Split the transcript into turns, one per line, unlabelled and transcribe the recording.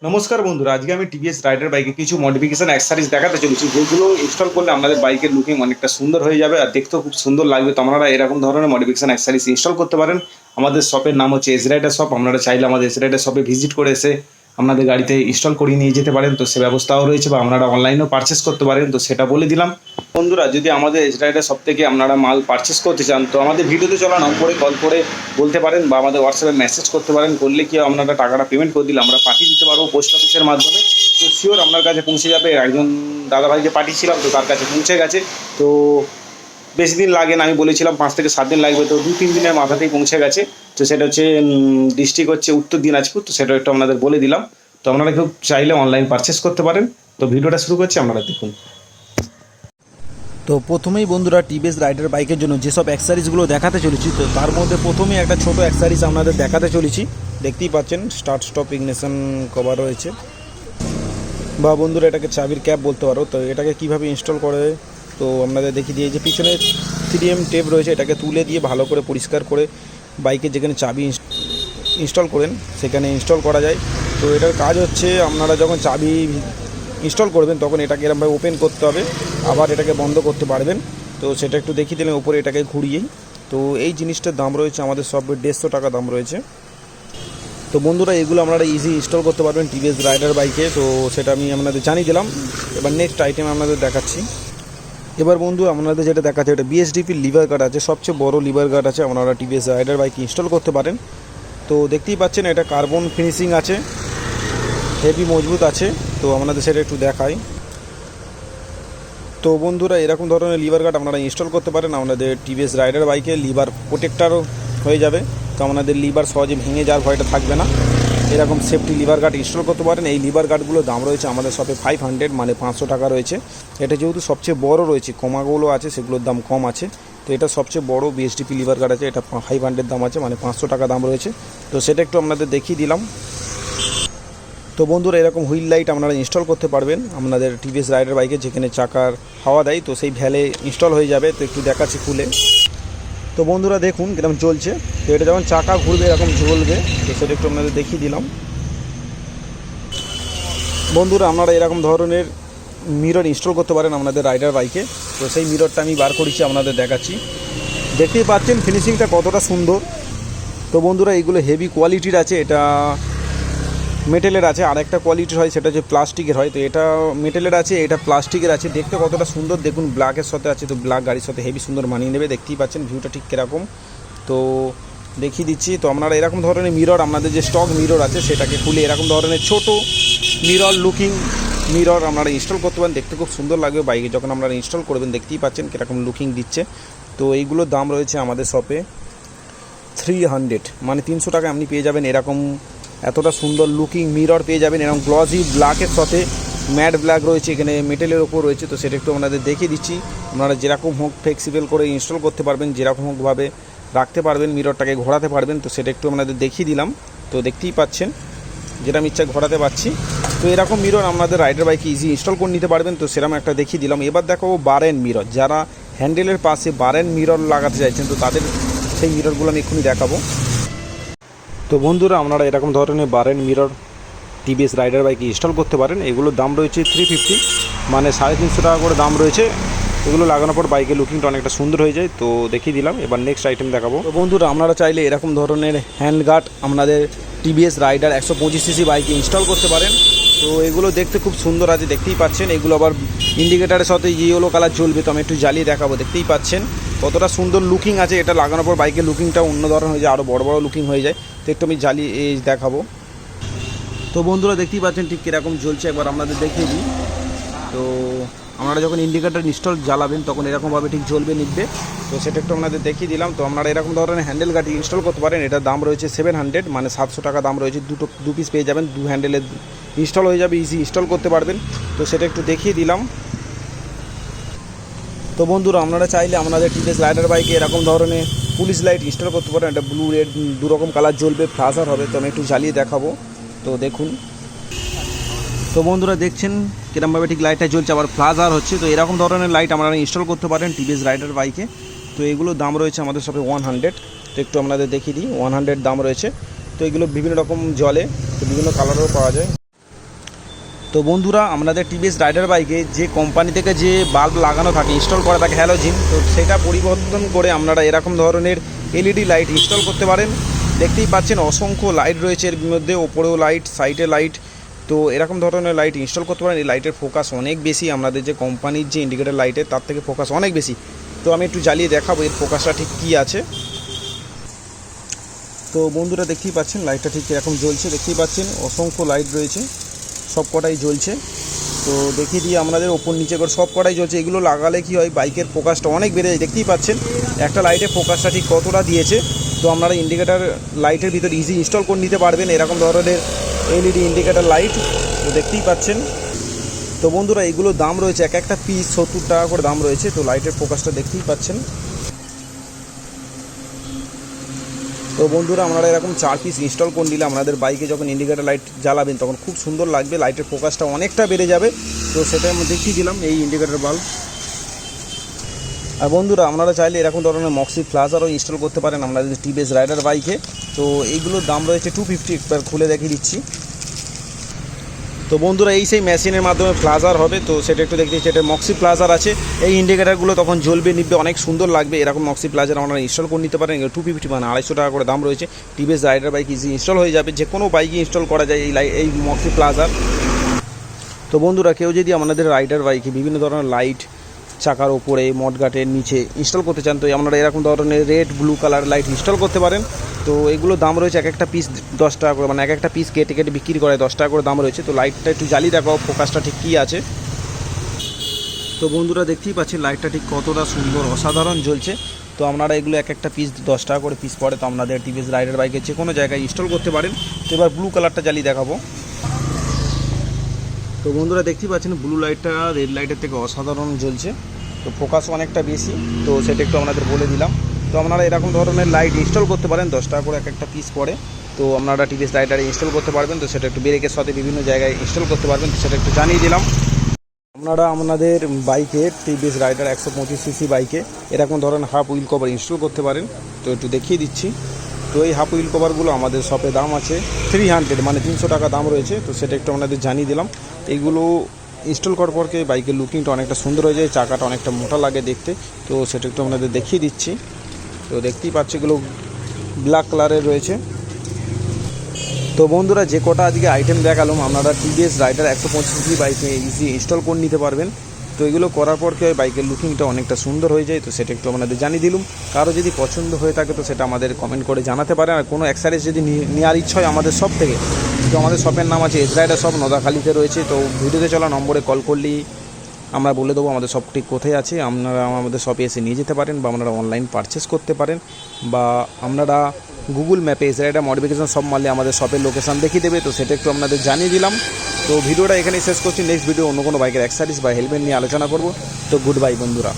নমস্কার বন্ধুরা, আজকে আমি টিভিএস রাইডার বাইকে কিছু মডিফিকেশন অ্যাক্সেসরিজ দেখাতে চলেছি, যেগুলো ইনস্টল করলে আমাদের বাইকের লুকিং অনেকটা সুন্দর হয়ে যাবে আর দেখতেও খুব সুন্দর লাগবে। তো আপনারা এরকম ধরনের মডিফিকেশন অ্যাক্সেসরিজ ইনস্টল করতে পারেন। আমাদের শপের নাম হচ্ছে এস রাইডার শপ। আপনারা চাইলে আমাদের এস রাইডার শপে ভিজিট করে এসে আপনাদের গাড়িতে ইনস্টল করিয়ে নিয়ে যেতে পারেন। তো সে ব্যবস্থাও রয়েছে, বা আপনারা অনলাইনেও পারচেস করতে পারেন। তো সেটা বলে দিলাম বন্ধুরা। যদি আমাদের এস রাইডার শপ থেকে আপনারা মাল পারচেস করতে চান, তো আমাদের ভিডিওতে চলা নম্বরে কল করে বলতে পারেন, বা আমাদের হোয়াটসঅ্যাপে মেসেজ করতে পারেন। করলে কি আপনারা টাকাটা পেমেন্ট করে দিলে আমরা পাঠিয়ে দিতে পারবো পোস্ট অফিসের মাধ্যমে। তো শিওর আপনার কাছে পৌঁছে যাবে। একজন দাদাভাইকে পাঠিয়েছিলাম, তো তার কাছে পৌঁছে গেছে। তো বেশি দিন লাগে না, আমি বলেছিলাম 5 থেকে 7 দিন লাগবে, তো 2-3 দিনের মাথাতেই পৌঁছে গেছে। তো সেটা হচ্ছে ডিস্ট্রিক্ট হচ্ছে উত্তর দিনাজপুর। তো সেটা একটু আপনাদের বলে দিলাম। তো আপনারা কেউ চাইলে অনলাইন পারচেস করতে পারেন। তো ভিডিওটা শুরু করছি, আপনারা দেখুন।
তো প্রথমেই বন্ধুরা টিভিএস রাইডার বাইকের জন্য যেসব অ্যাক্সেসরিজগুলো দেখাতে চলেছি, তো তার মধ্যে প্রথমেই একটা ছোট অ্যাক্সেসরিজ আপনাদের দেখাতে চলেছি। দেখতেই পাচ্ছেন স্টার্ট স্টপ ইগনিশন কভার রয়েছে, বা বন্ধুরা এটাকে চাবির ক্যাপ বলতে পারো। তো এটাকে কিভাবে ইনস্টল করে তো আপনাদের দেখিয়ে দিয়ে, যে পিছনে 3M টেপ রয়েছে, এটাকে তুলে দিয়ে ভালো করে পরিষ্কার করে বাইকে যেখানে চাবি ইনস্টল করেন সেখানে ইনস্টল করা যায়। তো এটার কাজ হচ্ছে, আপনারা যখন চাবি ইনস্টল করবেন তখন এটাকে এরকমভাবে ওপেন করতে হবে, আবার এটাকে বন্ধ করতে পারবেন। তো সেটা একটু দেখিয়ে দিলেন উপরে এটাকে ঘুরিয়েই। তো এই জিনিসটার দাম রয়েছে আমাদের সব 150 টাকা দাম রয়েছে। তো বন্ধুরা এগুলো আপনারা ইজি ইনস্টল করতে পারবেন টিভিএস রাইডার বাইকে। তো সেটা আমি আপনাদের জানিয়ে দিলাম। এবার নেক্সট আইটেম আপনাদের দেখাচ্ছি। এবার বন্ধু আপনাদের যেটা দেখাচ্ছে, এটা বিএসডিপির লিভার গার্ড আছে, সবচেয়ে বড় লিভার গার্ড আছে, আপনারা টিভিএস রাইডার বাইক ইনস্টল করতে পারেন। তো দেখতেই পাচ্ছেন এটা কার্বন ফিনিশিং আছে, হেভি মজবুত আছে। তো আপনাদের সেটা একটু দেখাই। তো বন্ধুরা এরকম ধরনের লিভার গার্ড আপনারা ইনস্টল করতে পারেন। আপনাদের টিভিএস রাইডার বাইকে লিভার প্রোটেক্টারও হয়ে যাবে। তো আপনাদের লিভার সহজে ভেঙে যাওয়ার ভয়টা থাকবে না। এরকম সেফটি লিভার গার্ড ইনস্টল করতে পারেন। এই লিভার গার্ডগুলোর দাম রয়েছে আমাদের শপে 500, মানে 500 টাকা রয়েছে। এটা যেহেতু সবচেয়ে বড় রয়েছে, কমাগুলো আছে সেগুলোর দাম কম আছে। তো এটা সবচেয়ে বড় বিএসডিপি লিভার গার্ড আছে, এটা 500 দাম আছে, মানে 500 টাকা দাম রয়েছে। তো সেটা একটু আপনাদের দেখিয়ে দিলাম। তো বন্ধুরা এরকম হুইল লাইট আপনারা ইনস্টল করতে পারবেন আপনাদের টিভিএস রাইডার বাইকে, যেখানে চাকার হাওয়া দেয় তো সেই ভ্যালে ইনস্টল হয়ে যাবে। তো একটু দেখাচ্ছি খুলে। তো বন্ধুরা দেখুন কিরকম চলছে। তো এটা যখন চাকা ঘুরবে এরকম ঝুলবে। তো সেটা একটু আপনাদের দেখিয়ে দিলাম। বন্ধুরা আপনারা এরকম ধরনের মিরর ইনস্টল করতে পারেন আপনাদের রাইডার বাইকে। তো সেই মিররটা আমি বার করেছি, আপনাদের দেখাচ্ছি। দেখতেই পাচ্ছেন ফিনিশিংটা কতটা সুন্দর। তো বন্ধুরা এইগুলো হেভি কোয়ালিটির আছে। এটা মেটেলের আছে, আর একটা কোয়ালিটির হয় সেটা হচ্ছে প্লাস্টিকের হয়। তো এটা মেটেলের আছে, এটা প্লাস্টিকের আছে। দেখতে কতটা সুন্দর দেখুন, ব্ল্যাকের সাথে আছে। তো ব্ল্যাক গাড়ির সাথে হেভি সুন্দর মানিয়ে নেবে। দেখতেই পাচ্ছেন ভিউটা ঠিক কীরকম। তো দেখিয়ে দিচ্ছি। তো আপনারা এরকম ধরনের মিরর, আপনাদের যে স্টক মিরর আছে সেটাকে খুলে এরকম ধরনের ছোট মিরর লুকিং মিরর আপনারা ইনস্টল করতে পারেন। দেখতে খুব সুন্দর লাগবে বাইকে যখন আপনারা ইনস্টল করবেন। দেখতেই পাচ্ছেন কীরকম লুকিং দিচ্ছে। তো এইগুলোর দাম রয়েছে আমাদের শপে 300, মানে 300 টাকা আপনি পেয়ে যাবেন এরকম এতটা সুন্দর লুকিং মিরর পেয়ে যাবেন। এরকম গ্লসি ব্ল্যাকের সাথে ম্যাট ব্ল্যাক রয়েছে, এখানে মেটেলের ওপর রয়েছে। তো সেটা একটু আপনাদের দেখিয়ে দিচ্ছি। আপনারা যেরকম হোক ফ্লেক্সিবল করে ইনস্টল করতে পারবেন, যেরকম হোকভাবে রাখতে পারবেন, মিররটাকে ঘোরাতে পারবেন। তো সেটা একটু আপনাদের দেখিয়ে দিলাম। তো দেখতেই পাচ্ছেন যেটা আমি ইচ্ছা ঘোরাতে পারছি। তো এরকম মিরর আপনাদের রাইডার বাইকে ইজি ইনস্টল করে নিতে পারবেন। তো সেরকম একটা দেখিয়ে দিলাম। এবার দেখাবো বার এন্ড মিরর। যারা হ্যান্ডেলের পাশে বার এন্ড মিরর লাগাতে চাইছেন, তো তাদের সেই মিররগুলো আমি এক্ষুনি দেখাবো। তো বন্ধুরা আপনারা এরকম ধরনের বার এন্ড মিরর টিভিএস রাইডার বাইকে ইনস্টল করতে পারেন। এগুলোর দাম রয়েছে 350, মানে 350 টাকা করে দাম রয়েছে। এগুলো লাগানোর পর বাইকের লুকিংটা অনেকটা সুন্দর হয়ে যায়। তো দেখিয়ে দিলাম। এবার নেক্সট আইটেম দেখাবো। তো বন্ধুরা আপনারা চাইলে এরকম ধরনের হ্যান্ড গার্ড আপনাদের টিভিএস রাইডার 125 সিসি বাইকে ইনস্টল করতে পারেন। তো এগুলো দেখতে খুব সুন্দর আছে, দেখতেই পাচ্ছেন। এগুলো আবার ইন্ডিকেটারের সাথে ইয়েলো কালার জ্বলবে। তো আমি একটু জ্বালিয়ে দেখাবো। দেখতেই পাচ্ছেন কতটা সুন্দর লুকিং আছে। এটা লাগানোর পর বাইকের লুকিংটা অন্য ধরনের হয়ে যায়, আরও বড় বড় লুকিং হয়ে যায়। তো একটু আমি জ্বালিয়ে দেখাবো। তো বন্ধুরা দেখতেই পাচ্ছেন ঠিক কীরকম জ্বলছে। একবার আপনাদের দেখিয়ে দিই। তো আপনারা যখন ইন্ডিকেটার ইনস্টল জ্বালাবেন তখন এরকমভাবে ঠিক জ্বলবে নিবে। তো সেটা একটু আপনাদের দেখিয়ে দিলাম। তো আপনারা এরকম ধরনের হ্যান্ডেল গাড়ি ইনস্টল করতে পারেন। এটার দাম রয়েছে 700, মানে 700 টাকা দাম রয়েছে। দু পিস পেয়ে যাবেন, 2 হ্যান্ডেলের ইনস্টল হয়ে যাবে, ইজি ইনস্টল করতে পারবেন। তো সেটা একটু দেখিয়ে দিলাম। তো বন্ধুরা আপনারা চাইলে আপনাদের টিভিএস রাইডার বাইকে এরকম ধরনের পুলিশ লাইট ইনস্টল করতে পারেন। এটা ব্লু রেড দুরকম কালার জ্বলবে, ফ্লাশার হবে। তো আমি একটু জ্বালিয়ে দেখাবো। তো দেখুন। তো বন্ধুরা দেখছেন কিরমভাবে ঠিক লাইটটা জ্বলছে, আবার ফ্লাশার হচ্ছে। তো এরকম ধরনের লাইট আপনারা ইনস্টল করতে পারেন টিভিএস রাইডার বাইকে। তো এগুলোর দাম রয়েছে আমাদের সবে 100। তো একটু আপনাদের দেখিয়ে দিই। 100 দাম রয়েছে। তো এগুলো বিভিন্ন রকম জ্বলে, তো বিভিন্ন কালারেরও পাওয়া যায়। তো বন্ধুরা আপনাদের টিভিএস রাইডার বাইকে যে কোম্পানি থেকে যে বাল্ব লাগানো থাকে ইনস্টল করা থাকে হ্যালোজিন, তো সেটা পরিবর্তন করে আপনারা এরকম ধরনের এলইডি লাইট ইনস্টল করতে পারেন। দেখতেই পাচ্ছেন অসংখ্য লাইট রয়েছে এর মধ্যে, ওপরেও লাইট, সাইডে লাইট। তো এরকম ধরনের লাইট ইনস্টল করতে পারেন। এই লাইটের ফোকাস অনেক বেশি, আপনাদের যে কোম্পানির যে ইন্ডিকেটার লাইটের তার থেকে ফোকাস অনেক বেশি। তো আমি একটু জ্বালিয়ে দেখাবো এর ফোকাসটা ঠিক কী আছে। তো বন্ধুরা দেখতেই পাচ্ছেন লাইটটা ঠিক এরকম জ্বলছে, দেখতেই পাচ্ছেন অসংখ্য লাইট রয়েছে, সব কটাই জ্বলছে। তো দেখিয়ে দিয়ে আপনাদের ওপর নিচে করে সব কটাই জ্বলছে। এগুলো লাগালে কি হয়, বাইকের ফোকাসটা অনেক বেড়ে যায়। দেখতেই পাচ্ছেন একটা লাইটের ফোকাসটা ঠিক কতটা দিয়েছে। তো আপনারা ইন্ডিকেটার লাইটের ভিতর ইজি ইনস্টল করে নিতে পারবেন এরকম ধরনের এলইডি ইন্ডিকেটার লাইট। তো দেখতেই পাচ্ছেন। তো বন্ধুরা এগুলোর দাম রয়েছে এক একটা পিস 70 টাকা করে দাম রয়েছে। তো লাইটের ফোকাসটা দেখতেই পাচ্ছেন। তো বন্ধুরা আপনারা এরকম 4 পিস ইনস্টল করে নিলে আপনাদের বাইকে যখন ইন্ডিকেটার লাইট জ্বালাবেন তখন খুব সুন্দর লাগবে, লাইটের ফোকাসটা অনেকটা বেড়ে যাবে। তো সেটা আমি দেখিয়ে দিলাম এই ইন্ডিকেটার বাল্ব। আর বন্ধুরা আপনারা চাইলে এরকম ধরনের মক্সি ফ্লাজারও ইনস্টল করতে পারেন আপনাদের টিভিএস রাইডার বাইকে। তো এইগুলোর দাম রয়েছে 250, একবার খুলে দেখিয়ে দিচ্ছি। তো বন্ধুরা এই সেই মেশিনের মাধ্যমে ফ্লাজার হবে, তো সেটা একটু দেখতে দিচ্ছি। এটা মক্সি ফ্লাজার আছে, এই ইন্ডিকেটারগুলো তখন জ্বলবে নিবে, অনেক সুন্দর লাগবে। এরকম মক্সি ফ্লাজার আপনারা ইনস্টল করে নিতে পারেন। 250 মানে 250 টাকা করে দাম রয়েছে। TVS Raider bike easy install হয়ে যাবে, যে কোনো বাইকে ইনস্টল করা যায় এই মক্সি ফ্লাজার। তো বন্ধুরা কেউ যদি আমাদের রাইডার বাইকে বিভিন্ন ধরনের লাইট চাকার ওপরে, মডগাটের নিচে ইনস্টল করতে চান, তো আপনারা এরকম ধরনের red blue colour light install করতে পারেন। তো এগুলো দাম রয়েছে এক একটা পিস 10 টাকা করে, মানে এক একটা পিস কেটে কেটে বিক্রি করে 10 টাকা করে দাম রয়েছে। তো লাইটটা একটু জ্বালিয়ে দেখাও ফোকাসটা ঠিক কী আছে। তো বন্ধুরা দেখতেই পাচ্ছেন লাইটটা ঠিক কতটা সুন্দর অসাধারণ জ্বলছে। তো আপনারা এগুলো এক একটা পিস 10 টাকা করে পিস পড়ে। তো আপনাদের টিভিএস রাইডার বাইকে যে কোনো জায়গায় ইনস্টল করতে পারেন। তো এবার ব্লু কালারটা জ্বালিয়ে দেখাবো। তো বন্ধুরা দেখতেই পাচ্ছেন ব্লু লাইটটা রেড লাইটের থেকে অসাধারণ জ্বলছে। তো ফোকাস অনেকটা বেশি, তো সেটা একটু আপনাদের বলে দিলাম। তো আপনারা এরকম ধরনের লাইট ইনস্টল করতে পারেন, 10 টাকা করে এক একটা পিস পড়ে। তো আপনারা টিভিএস রাইডারে ইনস্টল করতে পারবেন। তো সেটা একটু ব্রেকের সাথে বিভিন্ন জায়গায় ইনস্টল করতে পারবেন, তো সেটা একটু জানিয়ে দিলাম। আপনারা আপনাদের বাইকে টিভিএস রাইডার 125 সিসি বাইকে এরকম ধরনের হাফ হুইল কভার ইনস্টল করতে পারেন। তো একটু দেখিয়ে দিচ্ছি। তো এই হাফ হুইল কভারগুলো আমাদের শপে দাম আছে 300, মানে 300 টাকা দাম রয়েছে। তো সেটা একটু আপনাদের জানিয়ে দিলাম। এইগুলো ইনস্টল করার পরকে বাইকের লুকিংটা অনেকটা সুন্দর হয়ে যায়, চাকাটা অনেকটা মোটা লাগে দেখতে। তো সেটা একটু আপনাদের দেখিয়ে দিচ্ছি। তো দেখতেই পাচ্ছি এগুলো ব্ল্যাক কালারের রয়েছে। তো বন্ধুরা যে কটা আজকে আইটেম দেখালাম আপনারা টিভিএস রাইডার 125 সিসি বাইকে ইজি ইনস্টল করে নিতে পারবেন। তো এগুলো করার পর কি হয়, বাইকের লুকিংটা অনেকটা সুন্দর হয়ে যায়। তো সেটা একটু আপনাদের জানিয়ে দিলাম। কারো যদি পছন্দ হয়ে থাকে তো সেটা আমাদের কমেন্ট করে জানাতে পারেন। আর কোনো অ্যাক্সেসরিজ যদি নেওয়ার ইচ্ছা হয় আমাদের শপ থেকে, তো আমাদের শপের নাম আছে এস রাইডার শপ, নদাখালীতে রয়েছে। তো ভিডিওতে চলা নম্বরে কল করলেই আমরা বলে দেবো আমাদের শপ ঠিক কোথায় আছে। আপনারা আমাদের শপে এসে নিয়ে যেতে পারেন, বা আপনারা অনলাইন পারচেস করতে পারেন, বা আপনারা গুগল ম্যাপে এস রাইডার মডিফিকেশন সব মারলে আমাদের শপের লোকেশন দেখিয়ে দেবে। তো সেটা একটু আপনাদের জানিয়ে দিলাম। তো ভিডিওটা এখানেই শেষ করছি। নেক্সট ভিডিও অন্য কোনো বাইকের অ্যাক্সেসরিজ বা হেলমেট নিয়ে আলোচনা করব। তো গুড বাই বন্ধুরা।